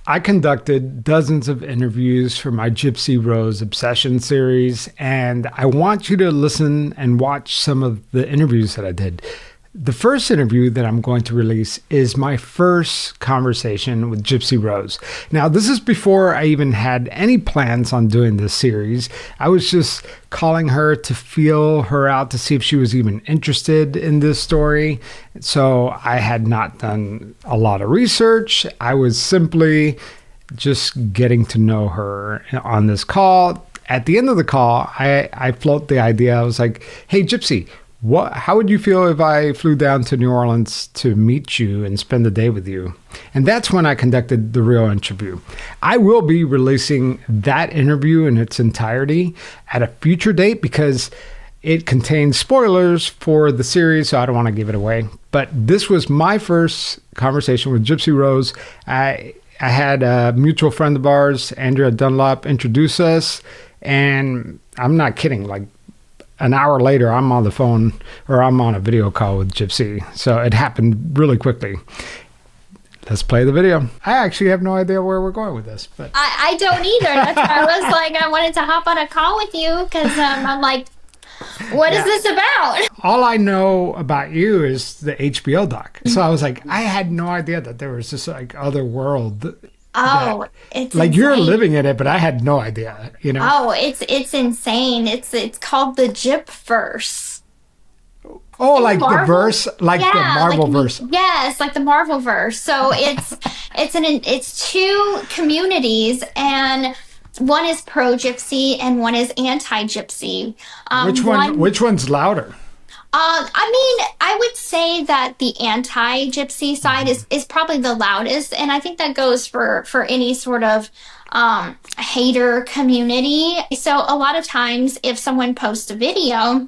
I conducted dozens of interviews for my Gypsy Rose Obsession series, and I want you to listen and watch some of the interviews that I did. The first interview that I'm going to release is my first conversation with Gypsy Rose. Now, this is before I even had any plans on doing this series. I was just calling her to feel her out to see if she was even interested in this story. So I had not done a lot of research. I was simply just getting to know her on this call. At the end of the call, I float the idea. I was like, hey, Gypsy, how would you feel if I flew down to New Orleans to meet you and spend the day with you? And that's when I conducted the real interview. I will be releasing that interview in its entirety at a future date because it contains spoilers for the series, so I don't want to give it away. But this was my first conversation with Gypsy Rose. I had a mutual friend of ours, Andrea Dunlop, introduce us. And I'm not kidding, like, an hour later, I'm on the phone or I'm on a video call with Gypsy. So it happened really quickly. Let's play the video. I actually have no idea where we're going with this, but I don't either. That's why I was like, I wanted to hop on a call with you because I'm like, what is this about? All I know about you is the HBO doc. So I was like, I had no idea that there was this like other world. It's like insane. You're living in it, but I had no idea, you know? Oh, it's insane. It's called the Gypsyverse. Oh, like the verse, like the Marvel verse. Yes, like the Marvel verse. So it's two communities, and one is pro-Gypsy and one is anti-Gypsy. Which one's louder? I mean, I would say that the anti-Gypsy side is probably the loudest, and I think that goes for any sort of hater community. So a lot of times if someone posts a video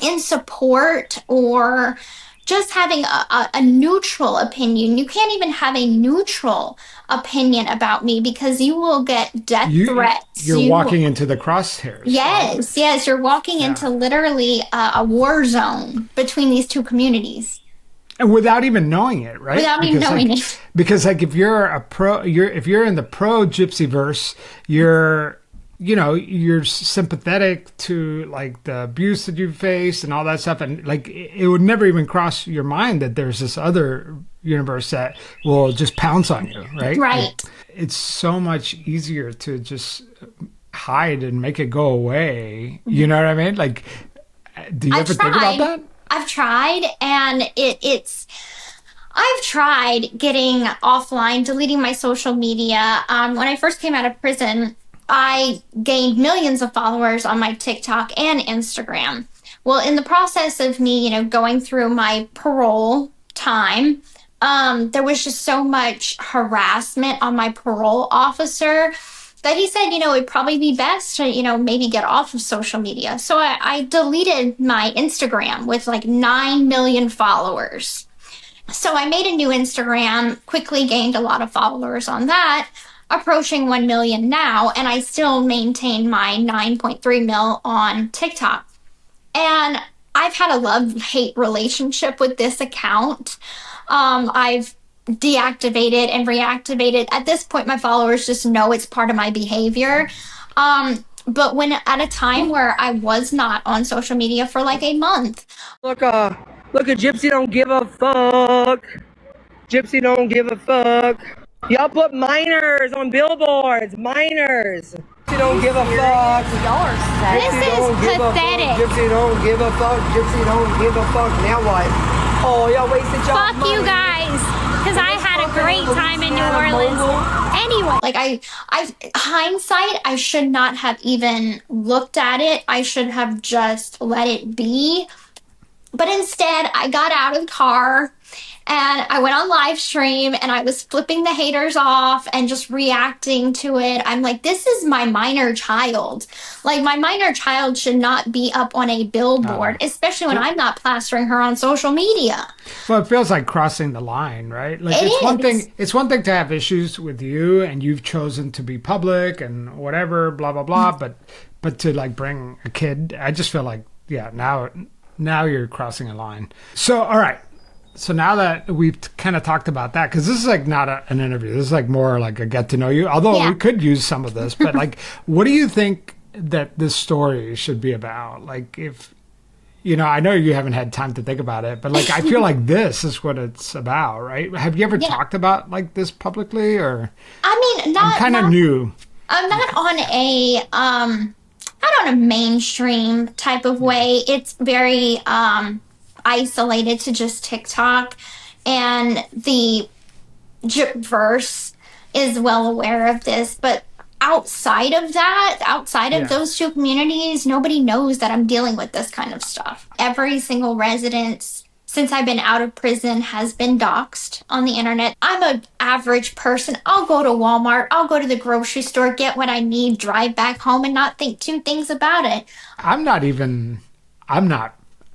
in support or just having a neutral opinion, you can't even have a neutral opinion about me because you will get death threats. You're walking into the crosshairs. Yes, right? Yes, you're walking into literally a war zone between these two communities. And without even knowing it, right? Without even knowing it. Because like if you're if you're in the pro-Gypsyverse, you're sympathetic to like the abuse that you faced and all that stuff. And like, it would never even cross your mind that there's this other universe that will just pounce on you, right? Right. It's so much easier to just hide and make it go away. You know what I mean? Like, do you ever think about that? I've tried, and I've tried getting offline, deleting my social media. When I first came out of prison, I gained millions of followers on my TikTok and Instagram. Well, in the process of me, going through my parole time, there was just so much harassment on my parole officer that he said, it'd probably be best to, maybe get off of social media. So I deleted my Instagram with like 9 million followers. So I made a new Instagram, quickly gained a lot of followers on that, approaching 1 million now, and I still maintain my 9.3 mil on TikTok. And I've had a love-hate relationship with this account. I've deactivated and reactivated. At this point, my followers just know it's part of my behavior. But when at a time where I was not on social media for like a month. Look, Gypsy don't give a fuck. Gypsy don't give a fuck. Y'all put minors on billboards. Minors. Gypsy don't give a fuck. This is pathetic. Gypsy don't give a fuck. Gypsy don't give a fuck. Now what? Oh, y'all wasted y'all money. Fuck you guys. Because I had a great time in New Orleans. Anyway, like I hindsight, I should not have even looked at it. I should have just let it be. But instead, I got out of the car and I went on live stream and I was flipping the haters off and just reacting to it. I'm like, this is my minor child. Like, my minor child should not be up on a billboard, especially when I'm not plastering her on social media. Well, it feels like crossing the line, right? Like it's one thing to have issues with you and you've chosen to be public and whatever, blah, blah, blah. But to like bring a kid, I just feel like, now you're crossing a line. So, all right. So now that we've kind of talked about that, because this is like not an interview, this is like more like a get to know you, although we could use some of this, but like, what do you think that this story should be about? Like, if, you know, I know you haven't had time to think about it, but like, I feel like this is what it's about, right? Have you ever talked about like this publicly, or? I mean, I'm kind of new. I'm not on not on a mainstream type of way. It's very isolated to just TikTok, and the Gypsyverse is well aware of this, but outside of that, outside of those two communities, nobody knows that I'm dealing with this kind of stuff. Every single residence since I've been out of prison has been doxxed on the internet. I'm an average person. I'll go to Walmart, I'll go to the grocery store, get what I need, drive back home, and not think two things about it.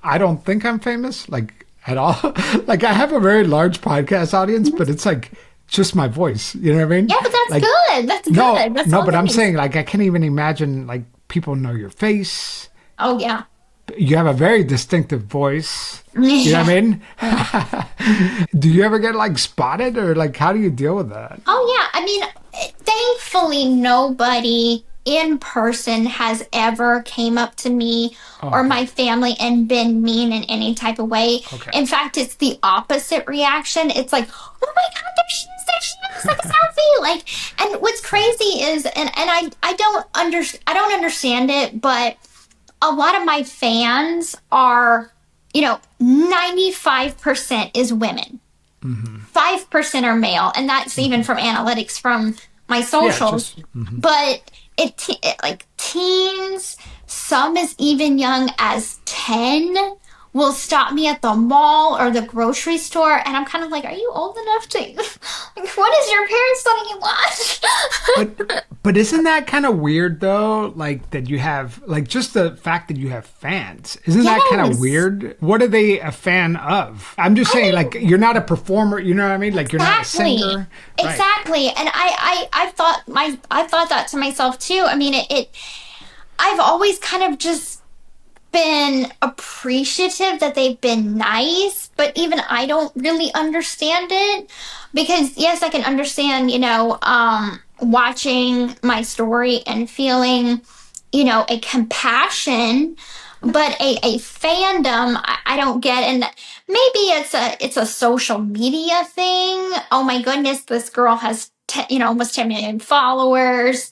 I don't think I'm famous, like, at all. Like, I have a very large podcast audience, but it's like just my voice. You know what I mean? Yeah, but that's like, good. That's good. That's but I'm saying, like, I can't even imagine, like, people know your face. Oh, yeah. You have a very distinctive voice. You know what I mean? Do you ever get, like, spotted, or, like, how do you deal with that? Oh, yeah. I mean, thankfully, nobody in person has ever came up to me or my family and been mean in any type of way. Okay. In fact, it's the opposite reaction. It's like, oh my God, there she is, like a selfie. Like, and what's crazy is, and I don't understand it, but a lot of my fans are, 95% is women. 5% are male, and that's even from analytics from my socials. But it like teens, some as even young as 10 will stop me at the mall or the grocery store, and I'm kind of like, are you old enough to, like, what is your parents letting you watch? but isn't that kind of weird though? Like, that you have, like, just the fact that you have fans, isn't that kind of weird? What are they a fan of? I'm just saying, like, you're not a performer, you know what I mean? Like, you're not a singer. Exactly. Right. And I thought that to myself too. I mean, I've always kind of just been appreciative that they've been nice, but even I don't really understand it, because yes, I can understand, watching my story and feeling, a compassion, but a fandom, I don't get. And maybe it's a social media thing. Oh my goodness, this girl has almost 10 million followers.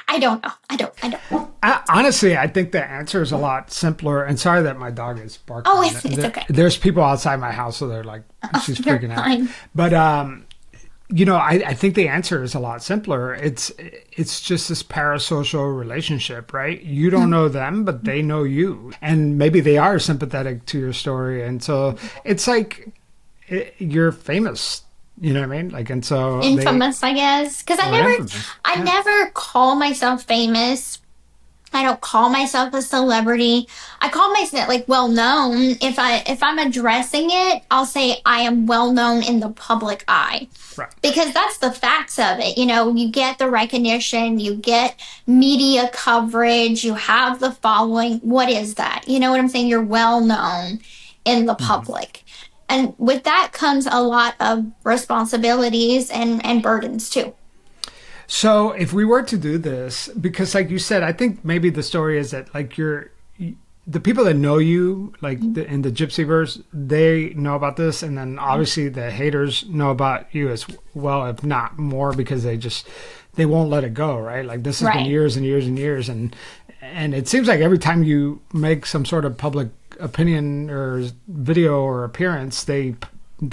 I don't know. I don't know. Honestly, I think the answer is a lot simpler. And sorry that my dog is barking. Oh, it's okay. There's people outside my house, so they're like, she's freaking out. But, I think the answer is a lot simpler. It's just this parasocial relationship, right? You don't know them, but they know you. And maybe they are sympathetic to your story. And so it's like you're famous. You know what I mean? Like, and so infamous, I guess, because I never call myself famous. I don't call myself a celebrity. I call myself like well known. If I'm addressing it, I'll say I am well known in the public eye, right? Because that's the facts of it. You get the recognition, you get media coverage, you have the following. What is that? You know what I'm saying? You're well known in the public. And with that comes a lot of responsibilities and burdens too. So if we were to do this, because like you said, I think maybe the story is that like the people that know you, like in the Gypsyverse, they know about this. And then obviously the haters know about you as well, if not more, because they won't let it go, right? Like this has been years and years and years. And it seems like every time you make some sort of public opinion or video or appearance, they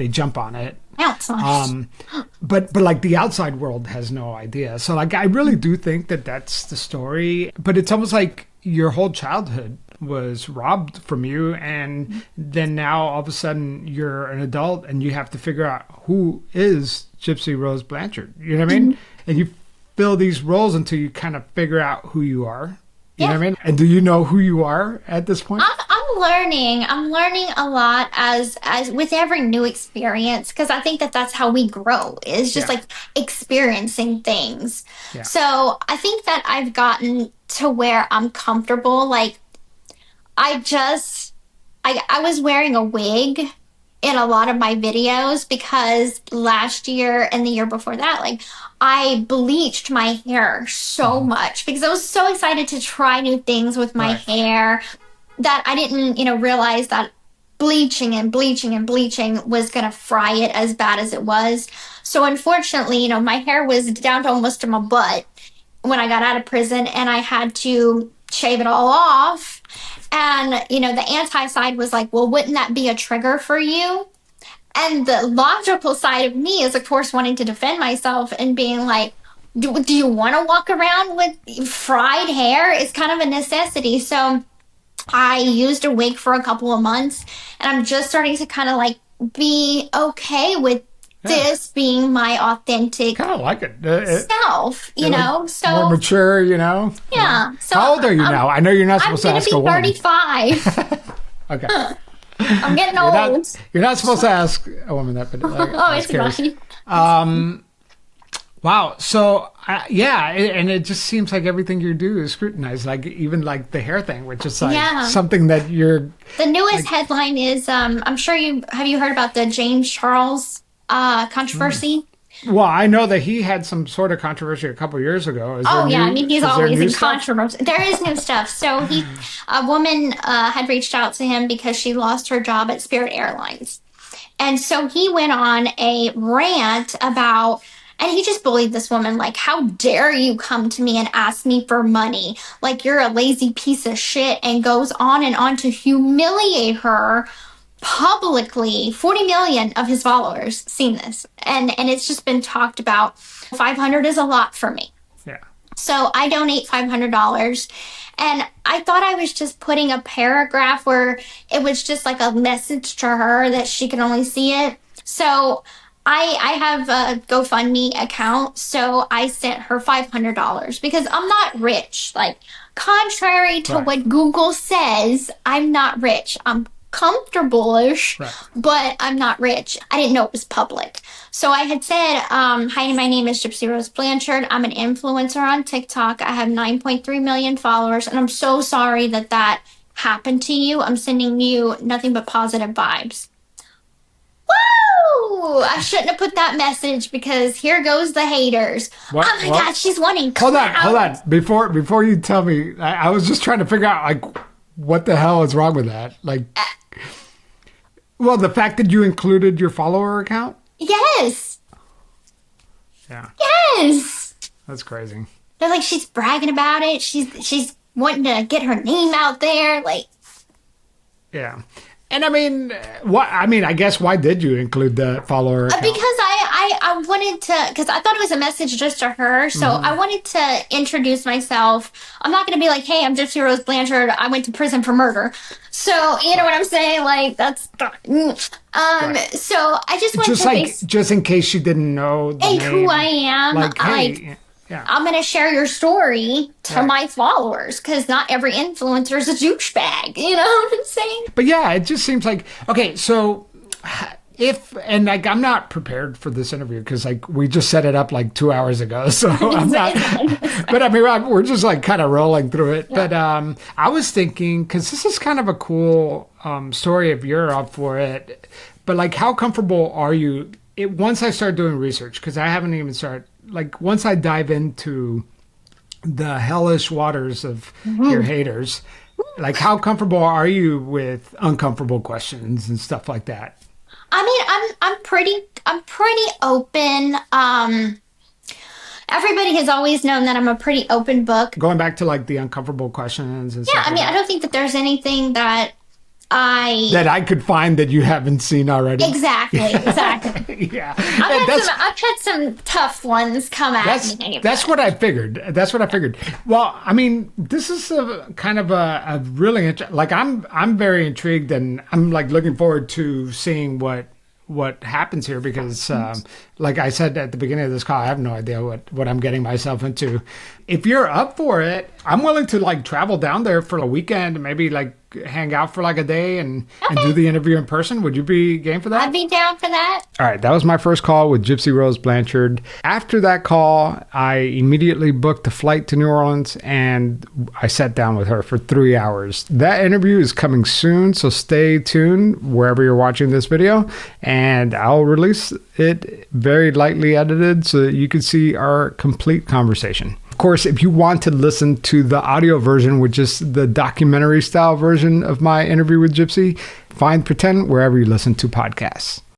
jump on it. But like the outside world has no idea. So like I really do think that that's the story. But it's almost like your whole childhood was robbed from you, and then now all of a sudden you're an adult and you have to figure out who is Gypsy Rose Blanchard. You know what I mean? And you fill these roles until you kind of figure out who you are. You know what I mean? And do you know who you are at this point? I'm learning. I'm learning a lot as with every new experience, because I think that's how we grow, is just like experiencing things. Yeah. So I think that I've gotten to where I'm comfortable. Like I was wearing a wig in a lot of my videos because last year and the year before that, like I bleached my hair so much because I was so excited to try new things with my hair that I didn't, realize that bleaching and bleaching and bleaching was going to fry it as bad as it was. So unfortunately, my hair was down to almost to my butt when I got out of prison, and I had to shave it all off. And, the anti side was like, well, wouldn't that be a trigger for you? And the logical side of me is, of course, wanting to defend myself and being like, do you want to walk around with fried hair? It's kind of a necessity. So I used a wig for a couple of months, and I'm just starting to kind of like be okay with this being my authentic kind of like it. Self, so more mature, Yeah. So how old are you now? I know you're not supposed to ask a woman. I'm going to be 35. Okay. I'm getting old. You're not supposed to ask a woman that, but it's fine. Wow. So, and it just seems like everything you do is scrutinized, like even like the hair thing, which is like something that you're... The newest headline is, I'm sure have you heard about the James Charles controversy? Well, I know that he had some sort of controversy a couple of years ago. He's always in controversy. There is new stuff. So a woman had reached out to him because she lost her job at Spirit Airlines. And so he went on a rant about... And he just bullied this woman, like, how dare you come to me and ask me for money? Like, you're a lazy piece of shit, and goes on to humiliate her publicly. 40 million of his followers seen this. And it's just been talked about. $500 is a lot for me. Yeah. So I donate $500. And I thought I was just putting a paragraph where it was just like a message to her that she could only see it. So... I have a GoFundMe account, so I sent her $500 because I'm not rich. Like, contrary to what Google says, I'm not rich. I'm comfortable-ish, but I'm not rich. I didn't know it was public. So I had said, hi, my name is Gypsy Rose Blanchard. I'm an influencer on TikTok. I have 9.3 million followers, and I'm so sorry that happened to you. I'm sending you nothing but positive vibes. Woo! I shouldn't have put that message because here goes the haters. Oh my God, she's wanting clout. Hold on. Before you tell me, I was just trying to figure out like what the hell is wrong with that. Like, well, the fact that you included your follower account. Yes. Yeah. Yes. That's crazy. They're like, she's bragging about it. She's wanting to get her name out there. Like. Yeah. And I guess why did you include the follower account? Because I wanted to, because I thought it was a message just to her. So I wanted to introduce myself. I'm not going to be like, hey, I'm Gypsy Rose Blanchard. I went to prison for murder. So, you know what I'm saying? Like, that's, so I just wanted to just in case she didn't know the name, who I am. Like, hey, I'm going to share your story to my followers because not every influencer is a douchebag. You know what I'm saying? But yeah, it just seems like, okay, so I'm not prepared for this interview because like we just set it up like 2 hours ago. So I'm not, but we're just like kind of rolling through it. Yeah. But I was thinking, because this is kind of a cool story if you're up for it, but like how comfortable are you? Once I start doing research, because I haven't even started, like once I dive into the hellish waters of your haters, like how comfortable are you with uncomfortable questions and stuff like that? I mean, I'm pretty open. Everybody has always known that I'm a pretty open book. Going back to like the uncomfortable questions and stuff. Yeah, I mean, I don't think that there's anything that I could find that you haven't seen already. Exactly. Yeah. I've had some tough ones come at me. That's what I figured. Well, I mean, this is a kind of a really like I'm very intrigued and I'm like looking forward to seeing what happens here because Like I said at the beginning of this call, I have no idea what I'm getting myself into. If you're up for it, I'm willing to like travel down there for a weekend, maybe like hang out for like a day and do the interview in person. Would you be game for that? I'd be down for that. All right, that was my first call with Gypsy Rose Blanchard. After that call, I immediately booked a flight to New Orleans and I sat down with her for 3 hours. That interview is coming soon, so stay tuned wherever you're watching this video, and I'll release it very lightly edited so that you can see our complete conversation. Of course, if you want to listen to the audio version, which is the documentary style version of my interview with Gypsy, find Pretend wherever you listen to podcasts.